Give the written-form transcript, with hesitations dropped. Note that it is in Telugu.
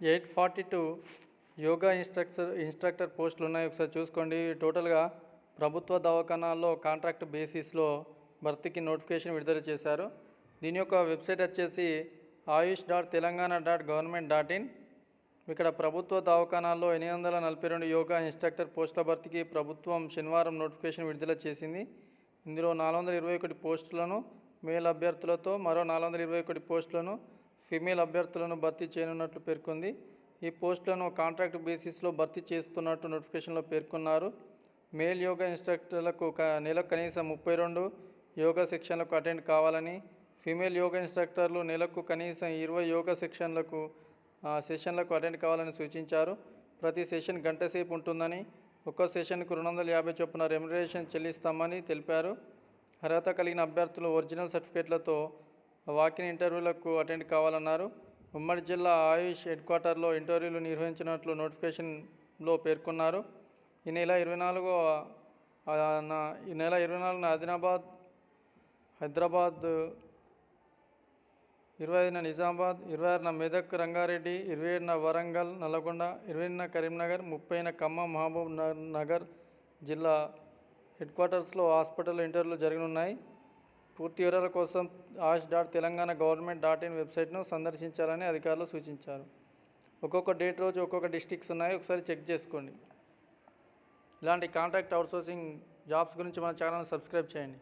842 యోగా ఇన్స్ట్రక్టర్ పోస్టులు ఉన్నాయి. ఒకసారి చూసుకోండి. టోటల్గా ప్రభుత్వ దవాఖానాల్లో కాంట్రాక్ట్ బేసిస్లో భర్తీకి నోటిఫికేషన్ విడుదల చేశారు. దీని యొక్క వెబ్సైట్ వచ్చేసి ayush.telangana.government.in. ఇక్కడ ప్రభుత్వ దవాఖానాల్లో 842 యోగా ఇన్స్ట్రక్టర్ పోస్టుల భర్తీకి ప్రభుత్వం శనివారం నోటిఫికేషన్ విడుదల చేసింది. ఇందులో 421 పోస్టులను మేల్ అభ్యర్థులతో మరో 421 పోస్టులను ఫీమేల్ అభ్యర్థులను భర్తీ చేయనున్నట్లు పేర్కొంది. ఈ పోస్టులను కాంట్రాక్ట్ బేసిస్లో భర్తీ చేస్తున్నట్టు నోటిఫికేషన్లో పేర్కొన్నారు. మేల్ యోగా ఇన్స్ట్రక్టర్లకు నెలకు కనీసం 32 యోగా సెక్షన్లకు అటెండ్ కావాలని, ఫీమేల్ యోగా ఇన్స్ట్రక్టర్లు నెలకు కనీసం 20 యోగా సెషన్లకు అటెండ్ కావాలని సూచించారు. ప్రతి సెషన్ గంట సేపు ఉంటుందని, ఒక్కో సెషన్కు 250 చొప్పున రెమ్యునరేషన్ చెల్లిస్తామని తెలిపారు. అర్హత కలిగిన అభ్యర్థులు ఒరిజినల్ సర్టిఫికేట్లతో వాకిన్ ఇంటర్వ్యూలకు అటెండ్ కావాలన్నారు. ఉమ్మడి జిల్లా ఆయుష్ హెడ్ క్వార్టర్లో ఇంటర్వ్యూలు నిర్వహించినట్లు నోటిఫికేషన్లో పేర్కొన్నారు. ఈ నెల 24న ఆదిలాబాద్, హైదరాబాద్, 25న నిజామాబాద్, 26న మెదక్, రంగారెడ్డి, 27న వరంగల్, నల్గొండ, 28న కరీంనగర్, 30న ఖమ్మం, మహబూబ్ నగర్ జిల్లా హెడ్ క్వార్టర్స్లో హాస్పిటల్ ఇంటర్వ్యూలు జరగనున్నాయి. పూర్తి వివరాల కోసం ayush.telangana.government.in వెబ్సైట్ను సందర్శించాలని అధికారులు సూచించారు. ఒక్కొక్క డేట్ రోజు ఒక్కొక్క డిస్ట్రిక్ట్స్ ఉన్నాయి, ఒకసారి చెక్ చేసుకోండి. ఇలాంటి కాంట్రాక్ట్ అవుట్సోర్సింగ్ జాబ్స్ గురించి మన ఛానల్ని సబ్స్క్రైబ్ చేయండి.